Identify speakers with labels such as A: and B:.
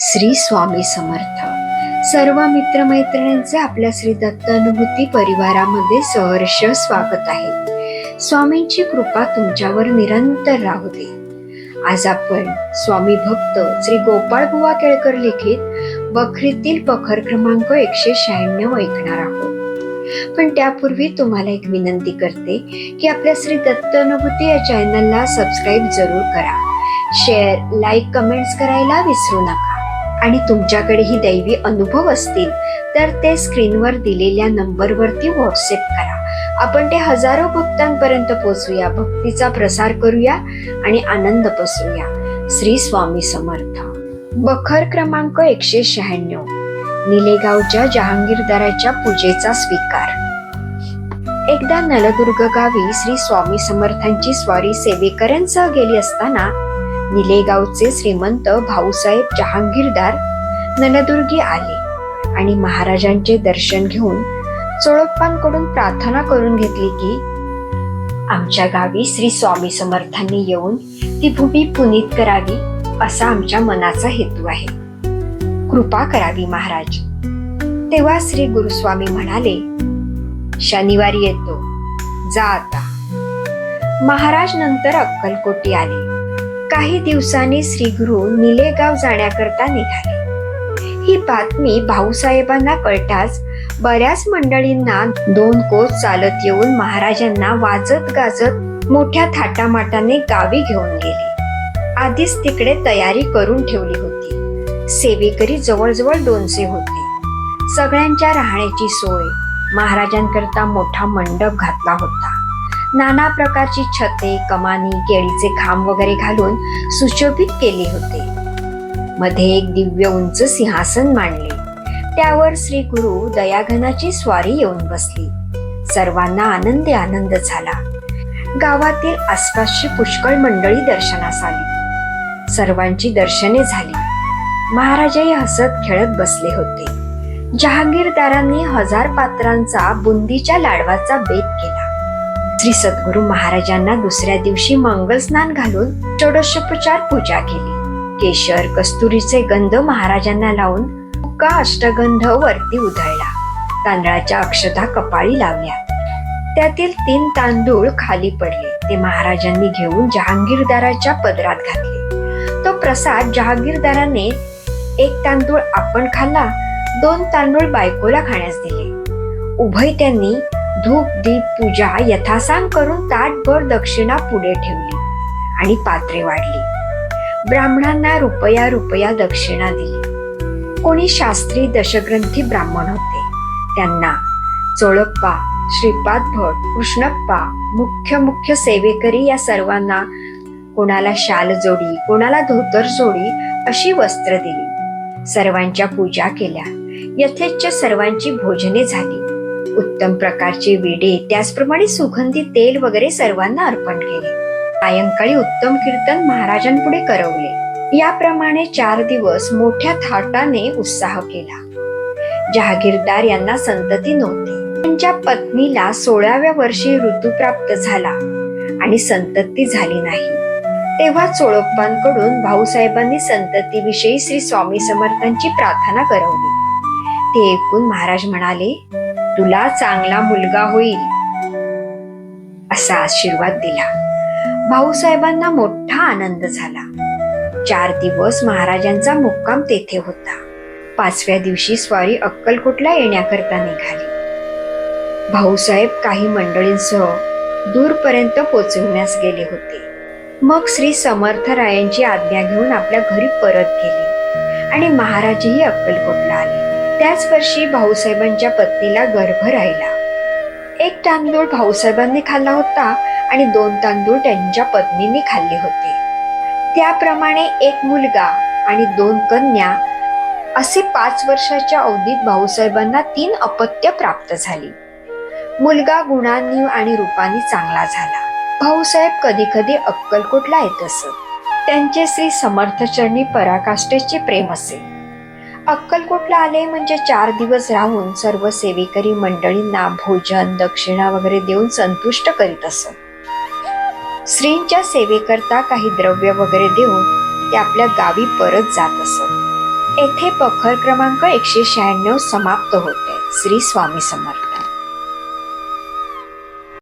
A: श्री स्वामी समर्थ. सर्व मित्रमैत्रिणींचे आपल्या श्री दत्त अनुभूती परिवारामध्ये सहर्ष स्वागत आहे. स्वामींची कृपा तुमच्यावर निरंतर राहू दे. आज आपण स्वामी भक्त श्री गोपाळ बुवा केळकर लिखित बखरीतील बखर क्रमांक 196 ऐकणार आहोत. पण त्यापूर्वी तुम्हाला एक विनंती करते की आपल्या श्री दत्त अनुभूती या चॅनलला सबस्क्राईब जरूर करा. शेअर, लाईक, कमेंट्स करायला विसरू नका. आणि तुमच्याकडेही दैवी अनुभव असतील तर ते स्क्रीनवर दिलेल्या नंबरवरती व्हॉट्सअप करा. आपण ते हजारो भक्तांपर्यंत पोहोचूया, भक्तीचा प्रसार करूया आणि आनंद पसरूया. श्री स्वामी समर्थ. बखर क्रमांक 196. निलेगावच्या जहांगीरदाराच्या पूजेचा स्वीकार. एकदा नलदुर्ग गावी श्री स्वामी समर्थांची स्वारी सेवेकऱ्यांसह गेली असताना निलेगावचे श्रीमंत भाऊसाहेब जहांगीरदार नलदुर्गी आले आणि महाराजांचे दर्शन घेऊन चोळप्पांकडून प्रार्थना करून घेतली की आमच्या गावी श्री स्वामी समर्थांनी येऊन ती भूमी पुनीत करावी असा आमच्या मनाचा हेतू आहे. कृपा करावी महाराज. तेव्हा श्री गुरुस्वामी म्हणाले, शनिवारी येतो, जा आता. महाराज नंतर अक्कलकोटी आले. काही दिवसांनी श्री गुरु निलेगाव जाण्याकरता निघाले. ही बातमी भाऊसाहेबांना कळताच बऱ्याच मंडळींना 2 कोस चालत येऊन महाराजांना वाजत गाजत मोठ्या थाटामाटाने गावी घेऊन गेले. आधीच तिकडे तयारी करून ठेवली होती. सेवेकरी जवळजवळ 200 होते. सगळ्यांच्या राहण्याची सोय, महाराजांकरता मोठा मंडप घातला होता. नाना प्रकारची छते, कमानी, केळीचे खांब वगैरे घालून सुशोभित केले होते. मध्ये एक दिव्य उंच सिंहासन मांडले. त्यावर श्री गुरु दयाघनाची स्वारी येऊन बसली. सर्वांना आनंदी आनंद झाला. गावातील आसपासची पुष्कळ मंडळी दर्शनास आली. सर्वांची दर्शने झाली. महाराजही हसत खेळत बसले होते. जहांगीरदारांनी 1000 पात्रांचा बुंदीच्या लाडवाचा बेत केला. श्री सद्गुरु महाराजांना दुसऱ्या दिवशी मंगल स्नान घालून षोडशोपचार पूजा केली. केशर, कस्तुरीचे गंध महाराजांना लावून हुक्का अष्टगंध वरती उधळला. तांदळाच्या अक्षता कपाळी लावल्या. त्यातील 3 तांदूळ खाली पडले. ते महाराजांनी घेऊन जहांगीरदाराच्या पदरात घातले. तो प्रसाद जहांगीरदाराने 1 तांदूळ आपण खाल्ला, 2 तांदूळ बायकोला खाण्यास दिले. उभय त्यांनी धूप दीप पूजा यथासांग करून ताटभर दक्षिणा पुढे ठेवली आणि पात्रे वाढली. ब्राह्मणांना रुपया दक्षिणा दिली. कोणी शास्त्री दशग्रंथी ब्राह्मण होते. त्यांना चोळप्पा, श्रीपाद भट, कृष्णप्पा, मुख्य सेवेकरी या सर्वांना कोणाला शाल जोडी, कोणाला धोतर जोडी अशी वस्त्र दिली. सर्वांच्या पूजा केल्या. यथेच्छ सर्वांची भोजने झाली. उत्तम प्रकारचे विडे, त्याचप्रमाणे सुगंधी तेल वगैरे सर्वांना अर्पण केले. सायंकाळी उत्तम कीर्तन महाराजांपुढे करवले. याप्रमाणे 4 दिवस मोठ्या थाटाने उत्साह केला. जहागीरदार यांना संतती नव्हती. त्यांच्या पत्नीला 16व्या वर्षी ऋतू प्राप्त झाला आणि संतती झाली नाही. तेव्हा चोळप्पांकडून भाऊसाहेबांनी संततीविषयी श्री स्वामी समर्थांची प्रार्थना करवली. ते ऐकून महाराज म्हणाले, तुला चांगला मुलगा होईल असा आशीर्वाद दिला. भाऊसाहेबांना मोठा आनंद झाला. 4 दिवस महाराजांचा मुक्काम तेथे होता. 5व्या दिवशी स्वारी अक्कलकोटला येण्याकरता निघाली. भाऊसाहेब काही मंडळींसह दूरपर्यंत पोचविण्यास गेले होते. मग श्री समर्थरायांची आज्ञा घेऊन आपल्या घरी परत गेले आणि महाराजही अक्कलकोटला आले. त्याच वर्षी भाऊसाहेबांच्या पत्नीला गर्भ राहिला. 1 तांदूळ भाऊसाहेबांनी खाल्ला होता आणि 2 तांदूळ त्यांच्या पत्नीने खाल्ले होते. त्याप्रमाणे 1 मुलगा आणि 2 कन्या असे 5 वर्षाच्या अवधीत भाऊसाहेबांना 3 अपत्य प्राप्त झाली. मुलगा गुणांनी आणि रूपांनी चांगला झाला. भाऊसाहेब कधी कधी अक्कलकोटला येत असत. त्यांचे श्री समर्थचरणी पराकाष्ठेचे प्रेम असे. अक्कलकोटला आले म्हणजे 4 दिवस राहून सर्व सेवेकरी मंडळींना भोजन, दक्षिणा वगैरे देऊन संतुष्ट करीत असत. श्रींच्या सेवेकरता काही द्रव्य वगैरे देऊन ते आपल्या गावी परत जात असत. येथे प्रखर क्रमांक 196 समाप्त होते. श्री स्वामी समर्थ.